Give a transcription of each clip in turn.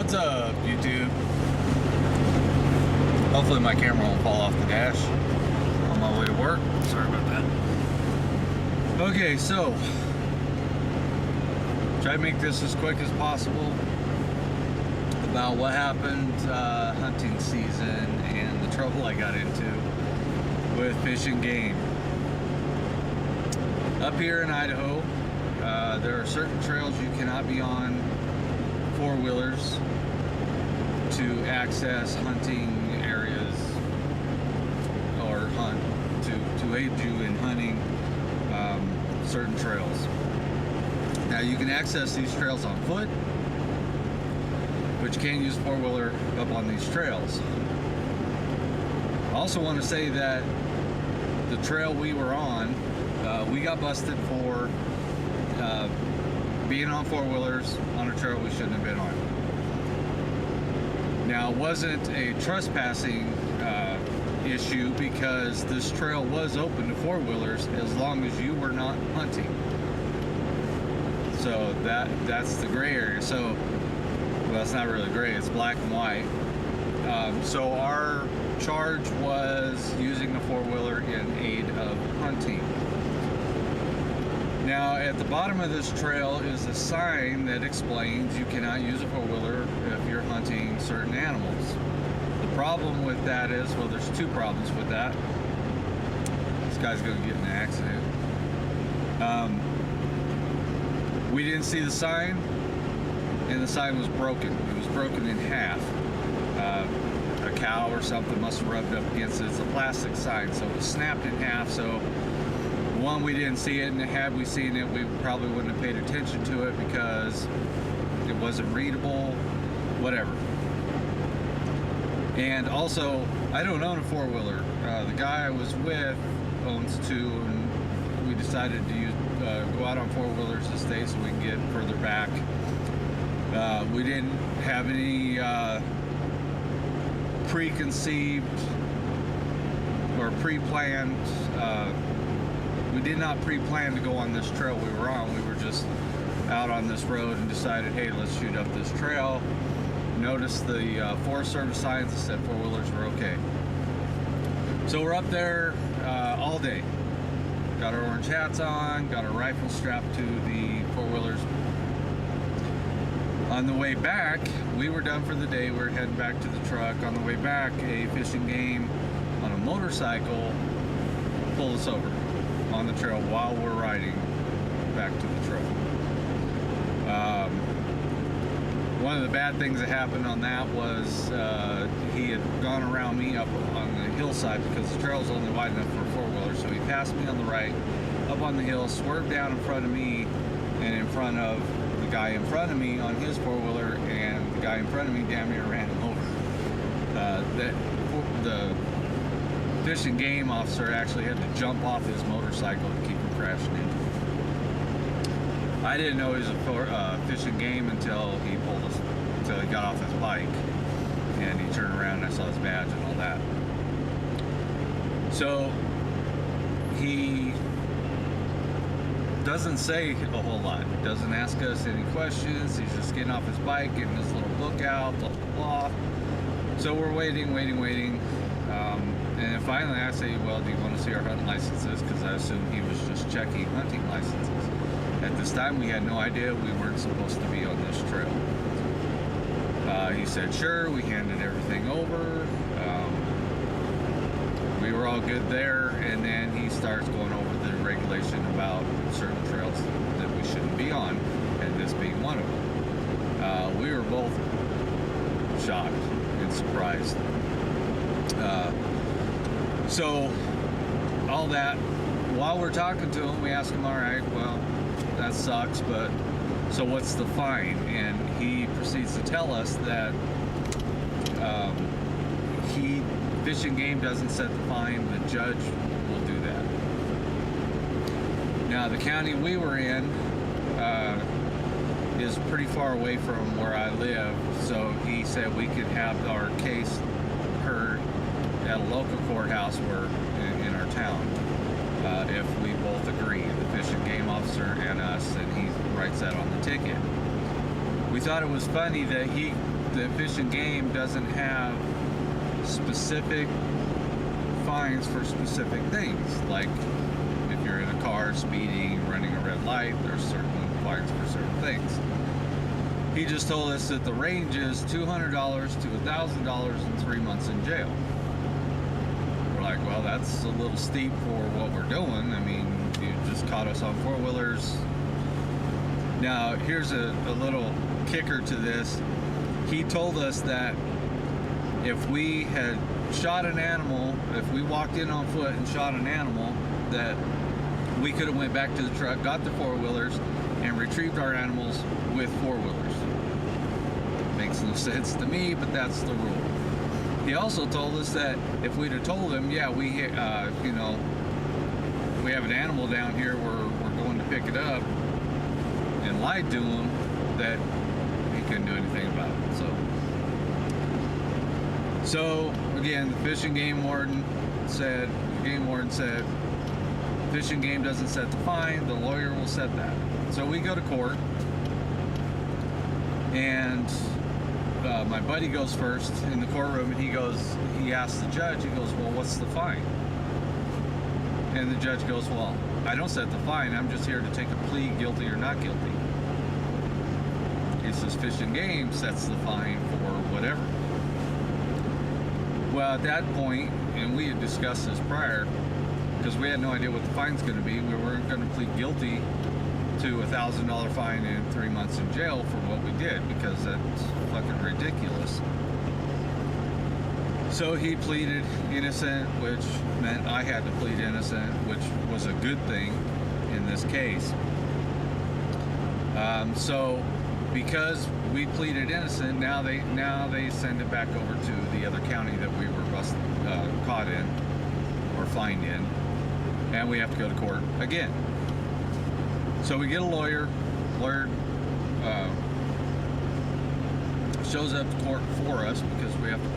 What's up, YouTube? Hopefully my camera won't fall off the dash on my way to work. Sorry about that. Okay, so try to make this as quick as possible about what happened hunting season and the trouble I got into with Fish and Game. Up here in Idaho, there are certain trails you cannot be on four-wheelers to access hunting areas or hunt to aid you in hunting certain trails. Now you can access these trails on foot, but you can't use a four-wheeler up on these trails. I also want to say that the trail we were on, we got busted for being on four-wheelers on a trail we shouldn't have been on. Now, it wasn't a trespassing issue because this trail was open to four-wheelers as long as you were not hunting. So that's the gray area. So, well, it's not really gray, it's black and white. So our charge was using a four-wheeler in aid of hunting. Now, at the bottom of this trail is a sign that explains you cannot use a four-wheeler if you're hunting certain animals. The problem with that is, well, there's two problems with that. This guy's going to get in an accident. We didn't see the sign, and the sign was broken. It was broken in half. A cow or something must have rubbed up against it. It's a plastic sign, so it was snapped in half. So one, we didn't see it, and had we seen it, we probably wouldn't have paid attention to it because it wasn't readable, whatever. And also, I don't own a four-wheeler. The guy I was with owns two, and we decided to go out on four-wheelers this day so we can get further back. We didn't have any preconceived or pre-planned. We did not pre-plan to go on this trail we were on. We were just out on this road and decided, hey, let's shoot up this trail. Noticed the Forest Service signs that said four-wheelers were okay. So we're up there all day. Got our orange hats on, got our rifle strapped to the four-wheelers. On the way back, we were done for the day. We were heading back to the truck. On the way back, a Fish and Game on a motorcycle pulled us over on the trail while we're riding back to the truck. One of the bad things that happened on that was he had gone around me up on the hillside because the trail is only wide enough for a four-wheeler, so he passed me on the right, up on the hill, swerved down in front of me and in front of the guy in front of me on his four-wheeler, and the guy in front of me damn near ran him over. The Fish and Game officer actually had to jump off his motorcycle to keep from crashing into him. I didn't know he was a Fish and Game until he got off his bike and he turned around and I saw his badge and all that. So he doesn't say a whole lot. He doesn't ask us any questions. He's just getting off his bike, getting his little book out, blah, blah, blah. So we're waiting. And finally I say, well, do you want to see our hunting licenses? Because I assumed he was just checking hunting licenses. At this time, we had no idea we weren't supposed to be on this trail. He said, sure. We handed everything over. We were all good there. And then he starts going over the regulation about certain trails that we shouldn't be on, and this being one of them. We were both shocked and surprised. So all that, while we're talking to him, we ask him, all right, well, that sucks, but so what's the fine? And he proceeds to tell us that Fish and Game doesn't set the fine, the judge will do that. Now, the county we were in is pretty far away from where I live, so he said we could have our case heard at a local courthouse in our town if we both agree, the Fish and Game officer and us, and he writes that on the ticket. We thought it was funny that he the Fish and Game doesn't have specific fines for specific things. Like if you're in a car speeding, running a red light, there's certain fines for certain things. He just told us that the range is $200 to $1,000 and 3 months in jail. We're like, well, that's a little steep for what we're doing. I mean, you just caught us on four-wheelers. Now, here's a little kicker to this. He told us that if we had shot an animal, if we walked in on foot and shot an animal, that we could have went back to the truck, got the four-wheelers, and retrieved our animals with four-wheelers. Makes no sense to me, but that's the rule. He also told us that if we'd have told him, yeah, we have an animal down here, we're going to pick it up, and lied to him, that he couldn't do anything about it. So again, the Fish and Game warden said, Fish and Game doesn't set the fine, the lawyer will set that. So we go to court, and my buddy goes first in the courtroom, and he asks the judge, he goes, well, what's the fine? And the judge goes, well, I don't set the fine, I'm just here to take a plea, guilty or not guilty. He says Fish and Game sets the fine for whatever. Well, at that point, and we had discussed this prior, because we had no idea what the fine's going to be, we weren't going to plead guilty to $1,000 fine and 3 months in jail for what we did, because that's fucking ridiculous. So he pleaded innocent, which meant I had to plead innocent, which was a good thing in this case. So because we pleaded innocent, now they send it back over to the other county that we were caught in or fined in, and we have to go to court again. So we get a lawyer shows up to court for us, because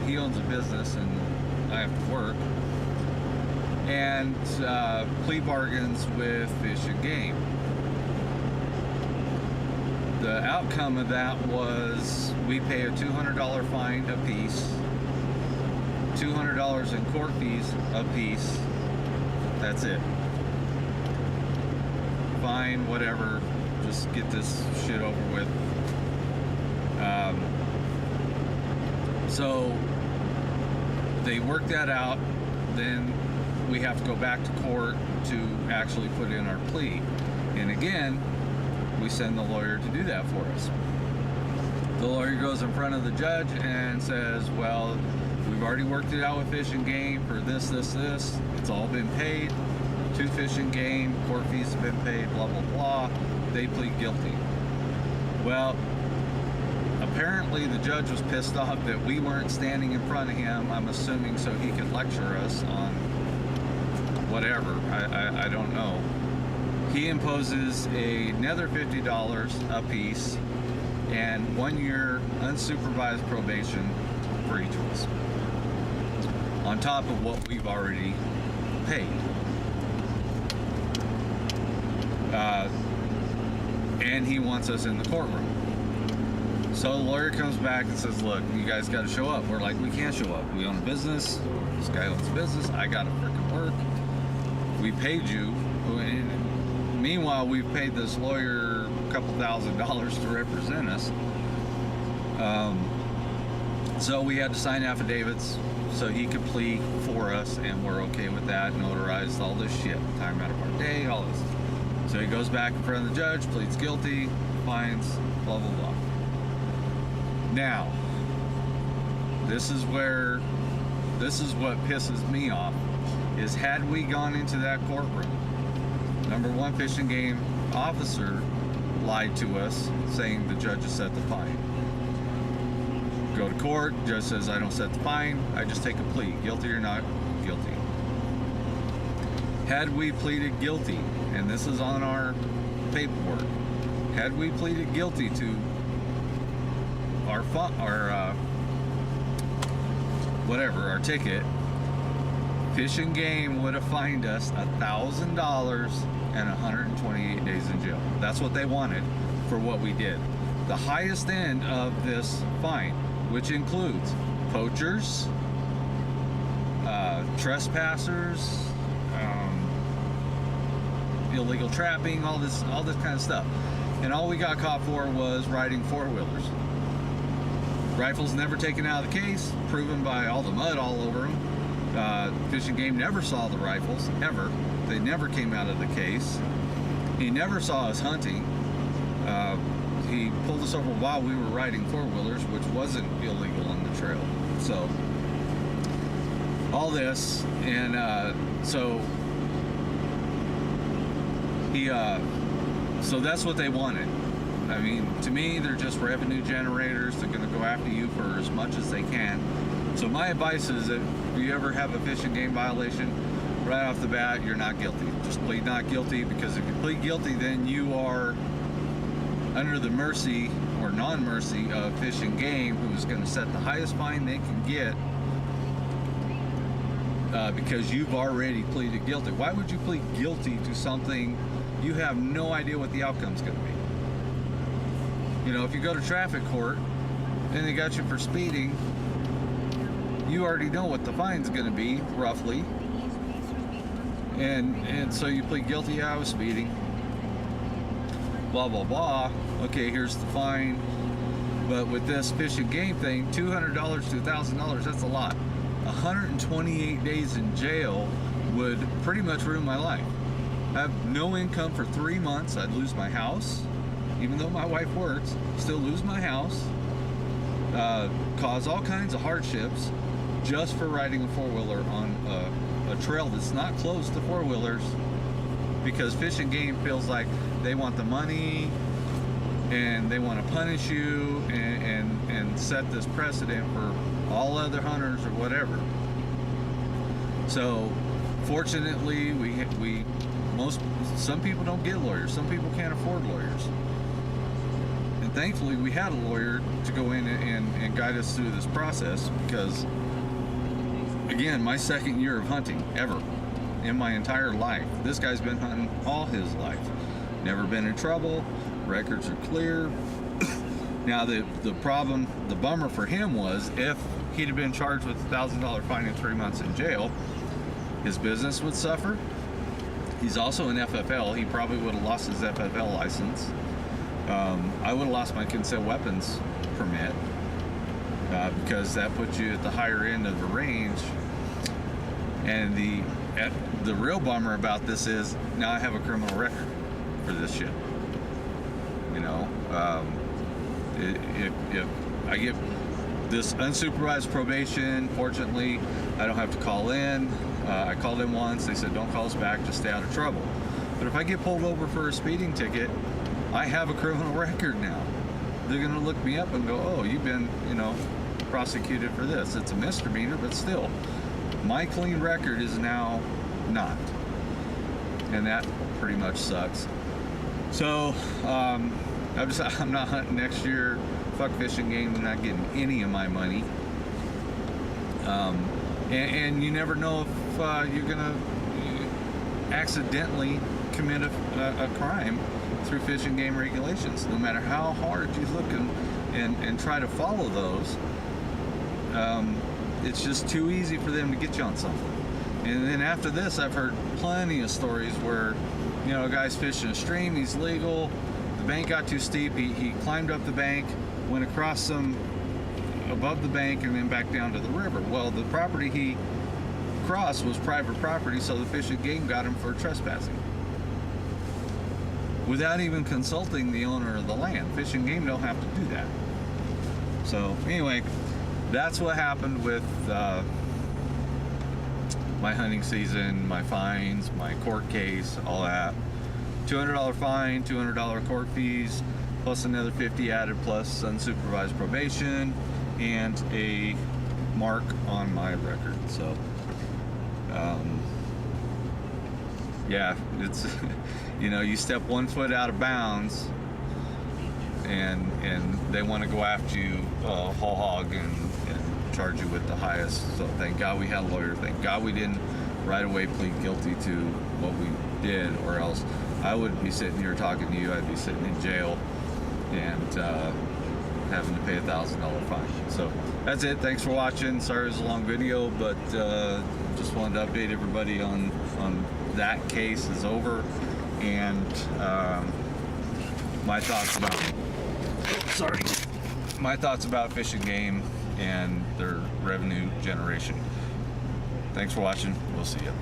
he owns a business and I have to work, and plea bargains with Fish and Game. The outcome of that was we pay a $200 fine a piece, $200 in court fees a piece. That's it. Fine, whatever, just get this shit over with. So they work that out, then we have to go back to court to actually put in our plea. And again, we send the lawyer to do that for us. The lawyer goes in front of the judge and says, well, we've already worked it out with Fish and Game for this. It's all been paid to Fish and Game. Court fees have been paid, blah, blah, blah. They plead guilty. Well, apparently the judge was pissed off that we weren't standing in front of him, I'm assuming so he could lecture us on whatever. I don't know. He imposes another $50 a piece and 1 year unsupervised probation for each of us, on top of what we've already paid. And he wants us in the courtroom. So the lawyer comes back and says, look, you guys got to show up. We're like, we can't show up. We own a business. This guy owns a business. I got to freaking work. We paid you. And meanwhile, we've paid this lawyer a couple $1,000s to represent us. So we had to sign affidavits so he could plead for us, and we're okay with that. Notarized all this shit. Time out of our day, all this. So he goes back in front of the judge, pleads guilty, fines, blah, blah, blah. Now, this is what pisses me off, is had we gone into that courtroom, number one, Fish and Game officer lied to us, saying the judge has set the fine. Go to court, judge says I don't set the fine, I just take a plea, guilty or not guilty. Had we pleaded guilty, and this is on our paperwork, had we pleaded guilty to our ticket, Fish and Game would have fined us $1,000 and 128 days in jail. That's what they wanted for what we did. The highest end of this fine which includes poachers, trespassers, illegal trapping, all this kind of stuff. And all we got caught for was riding four-wheelers. Rifles never taken out of the case, proven by all the mud all over them. Fish and Game never saw the rifles, ever. They never came out of the case. He never saw us hunting. He pulled us over while we were riding four-wheelers, which wasn't illegal on the trail. So, all this, and so that's what they wanted. I mean, to me, they're just revenue generators. They're going to go after you for as much as they can. So my advice is, if you ever have a Fish and Game violation, right off the bat, you're not guilty. Just plead not guilty, because if you plead guilty, then you are under the mercy or non-mercy of Fish and Game, who's going to set the highest fine they can get, because you've already pleaded guilty. Why would you plead guilty to something you have no idea what the outcome's going to be? You know, if you go to traffic court and they got you for speeding, you already know what the fine's going to be, roughly. And so you plead guilty. Yeah, I was speeding. Blah, blah, blah. Okay, here's the fine. But with this Fish and Game thing, $200 to $1,000, that's a lot. 128 days in jail would pretty much ruin my life. I have no income for 3 months. I'd lose my house. Even though my wife works, still lose my house. Cause all kinds of hardships just for riding a four-wheeler on a trail that's not closed to four-wheelers, because Fish and Game feels like they want the money and they want to punish you and set this precedent for all other hunters or whatever. So fortunately, some people don't get lawyers. Some people can't afford lawyers. And thankfully, we had a lawyer to go in and guide us through this process, because, again, my second year of hunting ever in my entire life. This guy's been hunting all his life. Never been in trouble. Records are clear. Now, the problem, the bummer for him was, if he'd have been charged with a $1,000 fine and 3 months in jail, his business would suffer. He's also an FFL. He probably would have lost his FFL license. I would have lost my concealed weapons permit, because that puts you at the higher end of the range. And the real bummer about this is, now I have a criminal record for this shit. You know, if I get this unsupervised probation, fortunately, I don't have to call in. I called in once. They said, don't call us back, just stay out of trouble. But if I get pulled over for a speeding ticket, I have a criminal record now. They're going to look me up and go, oh, you've been, prosecuted for this. It's a misdemeanor, but still, my clean record is now not. And that pretty much sucks. So, I'm not hunting next year. Fuck Fish and Game. I'm not getting any of my money. And you never know if you're gonna accidentally commit a crime through Fish and Game regulations. No matter how hard you look and try to follow those, it's just too easy for them to get you on something. And then after this, I've heard plenty of stories where, a guy's fishing a stream, he's legal, the bank got too steep, he climbed up the bank, went across above the bank, and then back down to the river. Well, the property he crossed was private property, so the Fish and Game got him for trespassing, without even consulting the owner of the land. Fish and Game don't have to do that. So anyway, that's what happened with my hunting season, my fines, my court case, all that. $200 fine, $200 court fees, plus another $50 added, plus unsupervised probation, and a mark on my record. So, yeah, it's, you step 1 foot out of bounds, and they want to go after you whole hog and charge you with the highest. So thank God we had a lawyer. Thank God we didn't right away plead guilty to what we did, or else I wouldn't be sitting here talking to you. I'd be sitting in jail. And having to pay $1,000 fine. So that's it. Thanks for watching. Sorry it was a long video, but just wanted to update everybody on that case is over, and my thoughts about Fish and Game and their revenue generation. Thanks for watching. We'll see you.